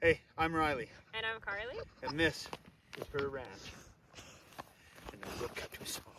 Hey, I'm Riley. And I'm Carly. And this is her ranch. And then we'll cut to a small.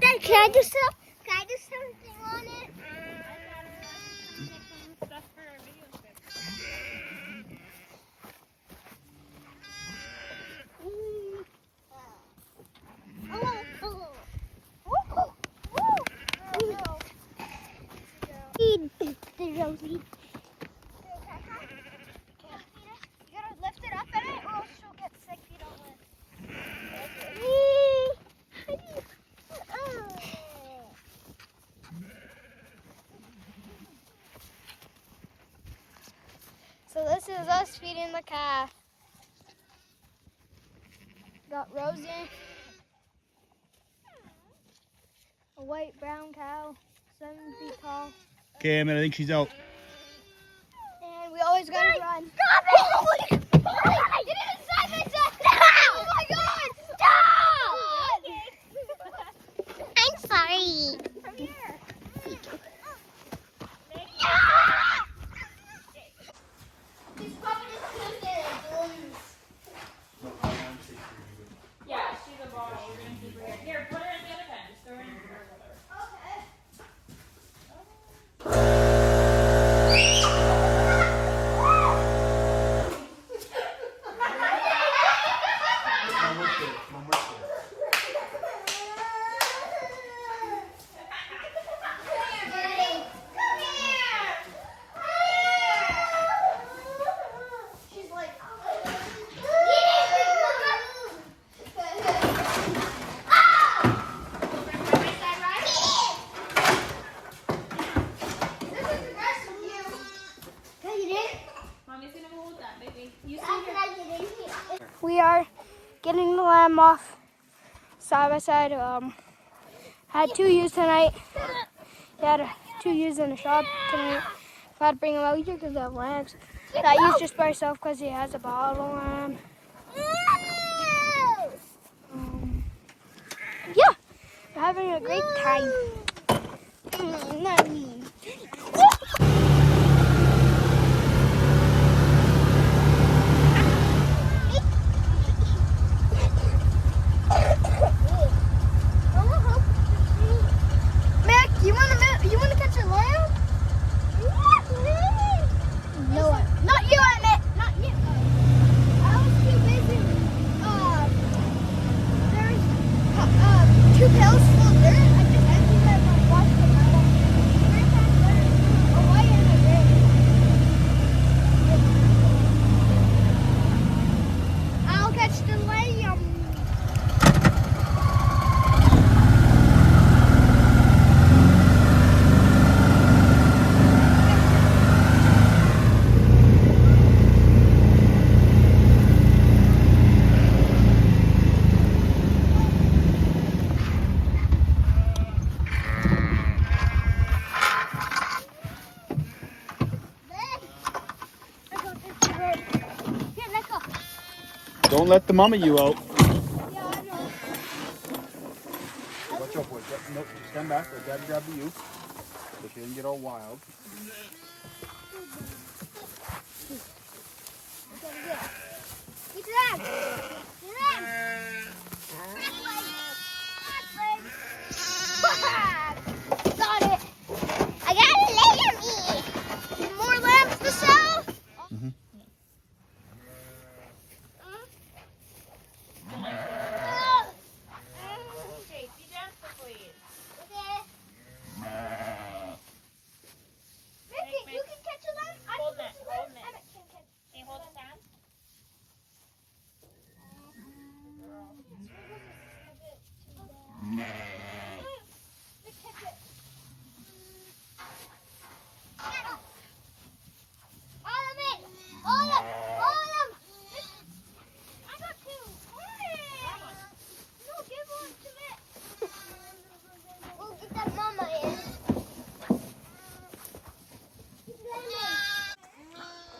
Dad, can I do something on it? The Rosie. You gotta lift it up in it, or else she'll get sick if you don't lift. So this is us feeding the calf. Got Rosie, a white brown cow, 7 feet tall. Okay, I think she's out. And we always gotta run. Stop it! Get inside my chest! Oh my god! Stop! I'm sorry. Come here. She's probably just twisted balloons. Yeah, she's a ball. We're gonna keep her here. Here, put her in the other pen. Just throw her in the car with her. Okay. She's like, Mommy's gonna hold that, baby. You see how her. can I get in here? We are getting the lamb off side by side. Had 2 ewes tonight. He had 2 ewes in the shop tonight. Had to bring him out here because they have lambs. That ewe's just by herself because he has a bottle lamb. Yeah, we're having a great time. Not me. Mac, you wanna catch a lamb? No, not you, Emmett. Not you. I was too busy. There's 2 pails full of dirt. I just emptied them and washed them out. A white and a gray. I'll catch the lamb. Here, let's go. Don't let the mama you out. Yeah, I know. Watch out, boys. Nope, stand back. Let Dad grab the ewe. So she doesn't get all wild. Get that. Get that. Got it. I got a lamb. More lambs to sell? Okay, be gentle, please. Ricky, you can catch a lamb? I Hold can it, catch a lamb. hold it. Emmett can catch. Can you hold his hand?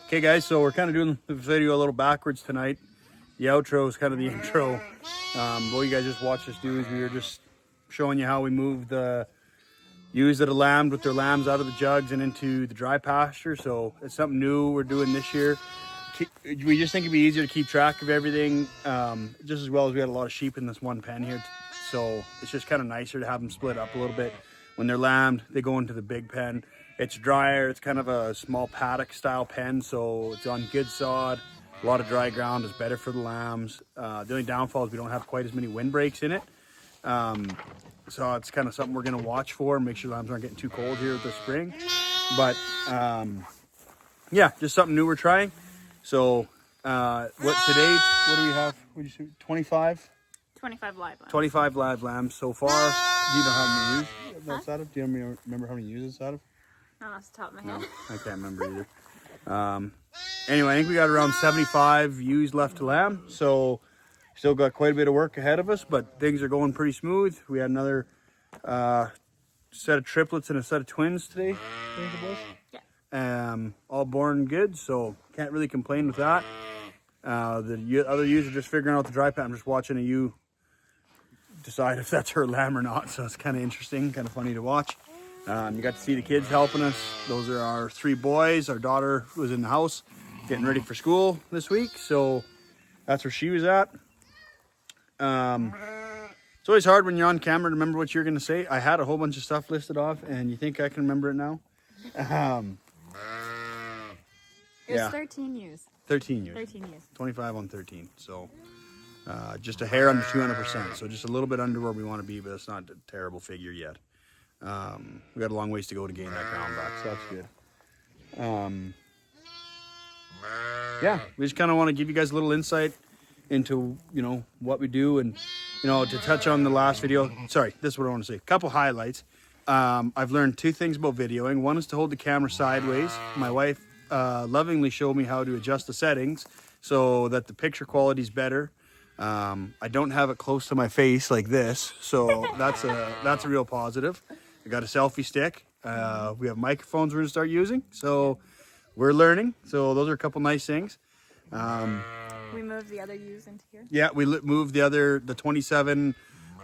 Okay guys, so we're kind of doing the video a little backwards tonight. The outro is kind of the intro. What you guys just watched us do is we were just showing you how we moved the ewes that are lambed with their lambs out of the jugs and into the dry pasture. So it's something new we're doing this year. We just think it'd be easier to keep track of everything, just as well as we had a lot of sheep in this one pen here. So it's just kind of nicer to have them split up a little bit. When they're lambed, they go into the big pen. It's drier. It's kind of a small paddock style pen, so it's on good sod. A lot of dry ground is better for the lambs. The only downfall is we don't have quite as many windbreaks in it. So it's kind of something we're going to watch for and make sure the lambs aren't getting too cold here this spring. But yeah, just something new we're trying. So what do we have? What did you say? 25? 25 live lambs. 25 live lambs so far. Do you know how many ewes that's out of? Do you remember how many ewes it's out of? Not off the top of my head. No, I can't remember either. Anyway, I think we got around 75 ewes left to lamb, so still got quite a bit of work ahead of us, but things are going pretty smooth. We had another set of triplets and a set of twins today. Yeah. All born good, so can't really complain with that. The other ewes are just figuring out the dry pan. I'm just watching a ewe decide if that's her lamb or not, so it's kind of interesting, kind of funny to watch. You got to see the kids helping us. Those are our 3 boys. Our daughter was in the house getting ready for school this week, so that's where she was at. It's always hard when you're on camera to remember what you're going to say. I had a whole bunch of stuff listed off, and you think I can remember it now? It was 13 ewes. 13 ewes. 13 ewes. 25 on 13, so just a hair under 200%, so just a little bit under where we want to be, but it's not a terrible figure yet. We got a long ways to go to gain that ground back, so that's good. Yeah, we just kind of want to give you guys a little insight into, what we do, and, to touch on the last video. Sorry, this is what I want to say. A couple highlights. I've learned 2 things about videoing. One is to hold the camera sideways. My wife lovingly showed me how to adjust the settings so that the picture quality is better. I don't have it close to my face like this, so that's a real positive. I got a selfie stick. We have microphones we're gonna start using, so we're learning. So those are a couple nice things. We moved the other ewes into here. Yeah, we moved the 27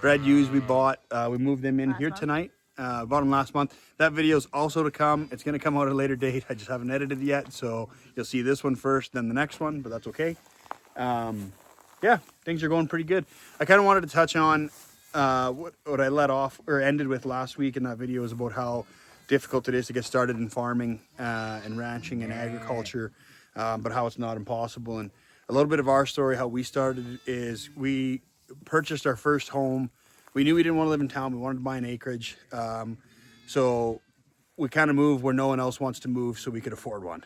bred ewes we bought. We moved them in here tonight. Bought them last month. That video is also to come. It's gonna come out at a later date. I just haven't edited it yet, so you'll see this one first, then the next one, but that's okay. Yeah, things are going pretty good. I kind of wanted to touch on what I let off or ended with last week in that video is about how difficult it is to get started in farming and ranching and agriculture, but how it's not impossible. And a little bit of our story, how we started, is we purchased our first home. We knew we didn't want to live in town. We wanted to buy an acreage. So we kind of moved where no one else wants to move so we could afford one.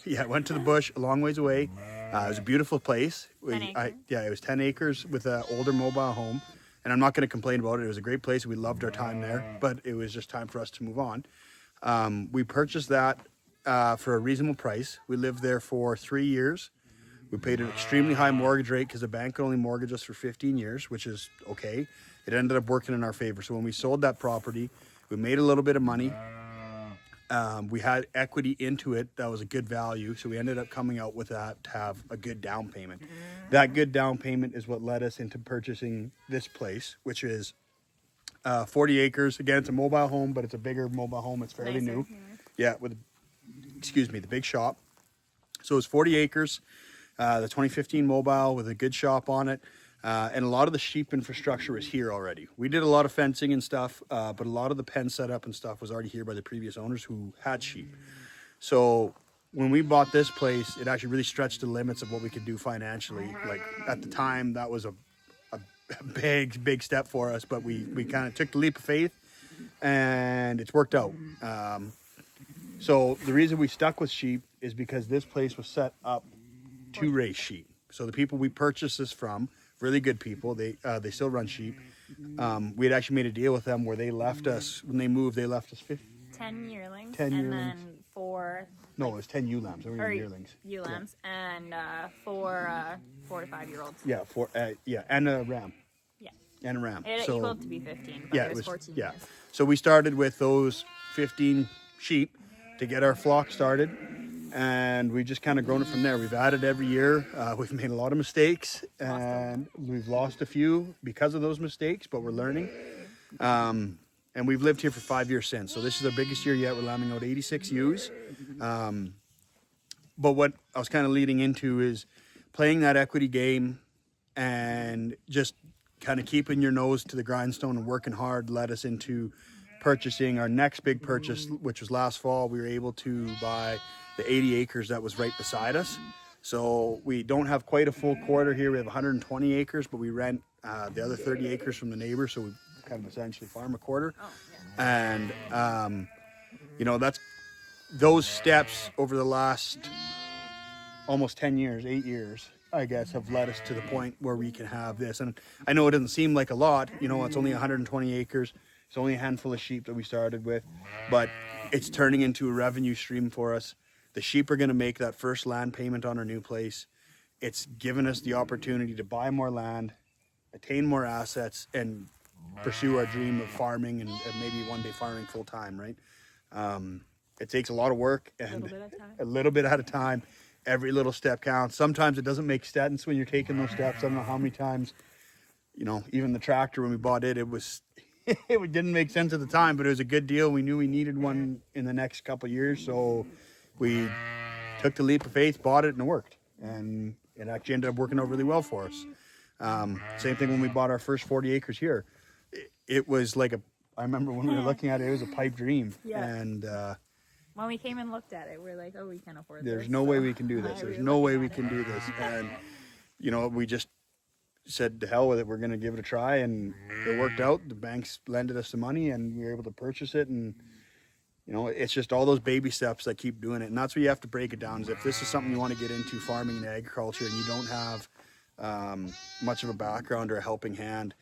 Yeah, went to the bush a long ways away. It was a beautiful place. 10 acres. It was 10 acres with an older mobile home. And I'm not going to complain about it. It was a great place. We loved our time there, but it was just time for us to move on. We purchased that for a reasonable price. We lived there for 3 years. We paid an extremely high mortgage rate because the bank could only mortgage us for 15 years, which is okay. It ended up working in our favor. So when we sold that property, we made a little bit of money. We had equity into it that was a good value, so we ended up coming out with that to have a good down payment. That good down payment is what led us into purchasing this place, which is 40 acres. Again, it's a mobile home, but it's a bigger mobile home. It's fairly new. Yeah, with the big shop. So it's 40 acres, the 2015 mobile with a good shop on it. And a lot of the sheep infrastructure is here already. We did a lot of fencing and stuff, but a lot of the pen setup and stuff was already here by the previous owners who had sheep. So when we bought this place, it actually really stretched the limits of what we could do financially. Like at the time, that was a big step for us, but we kind of took the leap of faith and it's worked out. So the reason we stuck with sheep is because this place was set up to raise sheep. So the people we purchased this from really good people. They still run sheep. We had actually made a deal with them where they left us when they moved. They left us 10 yearlings. 10 and yearlings. then 4 no, it was 10 ewe lambs. They were or yearlings. ewe lambs and 4 4 to 5 year olds. Yeah, and a ram. Yeah. And a ram. It So equaled to be 15, but yeah, it was 14 yeah. years. So we started with those 15 sheep to get our flock started, and we just kind of grown it from there. We've added every year. We've made a lot of mistakes, and we've lost a few because of those mistakes, but we're learning. And we've lived here for 5 years since. So this is our biggest year yet. We're lambing out 86 ewes. But what I was kind of leading into is playing that equity game and just kind of keeping your nose to the grindstone and working hard led us into purchasing our next big purchase, which was last fall. We were able to buy the 80 acres that was right beside us. So we don't have quite a full quarter here. We have 120 acres, but we rent the other 30 acres from the neighbor. So we kind of essentially farm a quarter. And, you know, that's those steps over the last almost 10 years, 8 years, I guess, have led us to the point where we can have this. And I know it doesn't seem like a lot, you know, it's only 120 acres. It's only a handful of sheep that we started with, but it's turning into a revenue stream for us. The sheep are going to make that first land payment on our new place. It's given us the opportunity to buy more land, attain more assets, and pursue our dream of farming and maybe one day farming full time, right? It takes a lot of work and a little bit at a time. Every little step counts. Sometimes it doesn't make sense when you're taking those steps. I don't know how many times, you know, even the tractor, when we bought it, it was, it didn't make sense at the time, but it was a good deal. We knew we needed one in the next couple of years. So we took the leap of faith, bought it, and it worked. And it actually ended up working out really well for us. Same thing when we bought our first 40 acres here. It was like I remember when we were looking at it, it was a pipe dream. Yeah. And When we came and looked at it, we're like, oh, we can't afford this. there's no way we can do this. we There's were no way looking we at can it. do this. And, you know, we just said to hell with it. We're going to give it a try. And it worked out. The banks lended us the money and we were able to purchase it. And, you know, it's just all those baby steps that keep doing it. And that's what you have to break it down is if this is something you want to get into, farming and agriculture, and you don't have much of a background or a helping hand,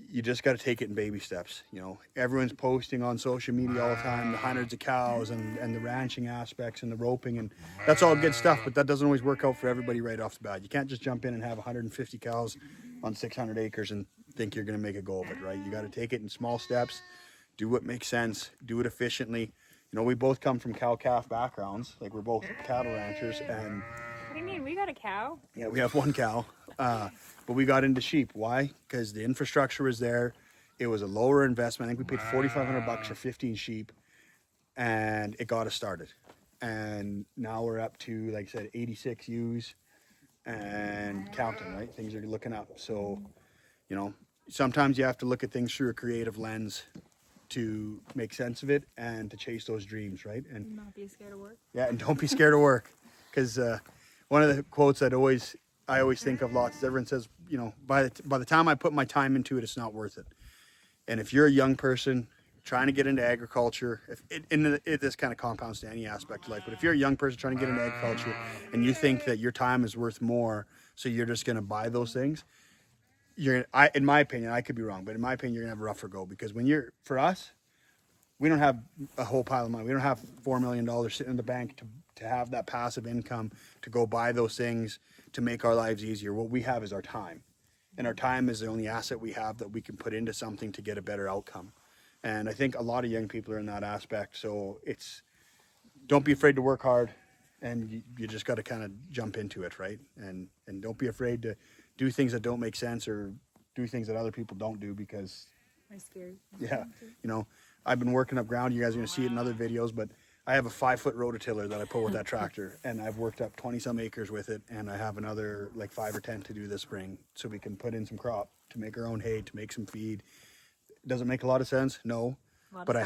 you just got to take it in baby steps. You know, everyone's posting on social media all the time, the hundreds of cows and the ranching aspects and the roping, and that's all good stuff, but that doesn't always work out for everybody right off the bat. You can't just jump in and have 150 cows on 600 acres and think you're going to make a go of it, right? You got to take it in small steps, do what makes sense, do it efficiently. You know, we both come from cow-calf backgrounds, like we're both cattle ranchers, and What do you mean? We got a cow? yeah, we have one cow, but we got into sheep. Why? Because the infrastructure was there. It was a lower investment. I think we paid $4,500 for 15 sheep, and it got us started. And now we're up to, like I said, 86 ewes and counting, right? Things are looking up. So, you know, sometimes you have to look at things through a creative lens to make sense of it and to chase those dreams, right? And Not be scared of work. yeah, and don't be scared of work, because one of the quotes that I always think of lots is everyone says, you know, by the time I put my time into it, it's not worth it. And if you're a young person trying to get into agriculture, this kind of compounds to any aspect of life, but if you're a young person trying to get into agriculture and you think that your time is worth more, so you're just going to buy those things, in my opinion, I could be wrong, but in my opinion, you're going to have a rougher go, because for us, we don't have a whole pile of money. We don't have $4 million sitting in the bank to have that passive income to go buy those things to make our lives easier. What we have is our time. And our time is the only asset we have that we can put into something to get a better outcome. And I think a lot of young people are in that aspect. So don't be afraid to work hard, and you just got to kind of jump into it, right? And don't be afraid to do things that don't make sense or do things that other people don't do, because I'm scared. yeah, you know, I've been working up ground. You guys are going to see it in other videos, but I have a 5-foot rototiller that I pull with that tractor, and I've worked up 20 some acres with it, and I have another like 5 or 10 to do this spring, so we can put in some crop to make our own hay, to make some feed. Does it make a lot of sense? No, but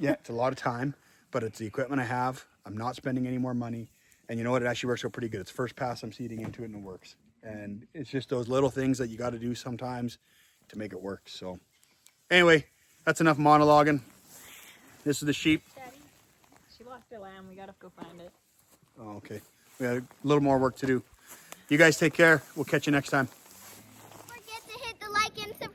yeah, it's a lot of time, but it's the equipment I have. I'm not spending any more money, and you know what? It actually works out pretty good. It's first pass I'm seeding into it, and it works. And it's just those little things that you got to do sometimes to make it work. So anyway, that's enough monologuing. This is the sheep. Daddy, she lost her lamb. We gotta go find it. Oh, okay. We got a little more work to do. You guys take care. We'll catch you next time. and subscribe.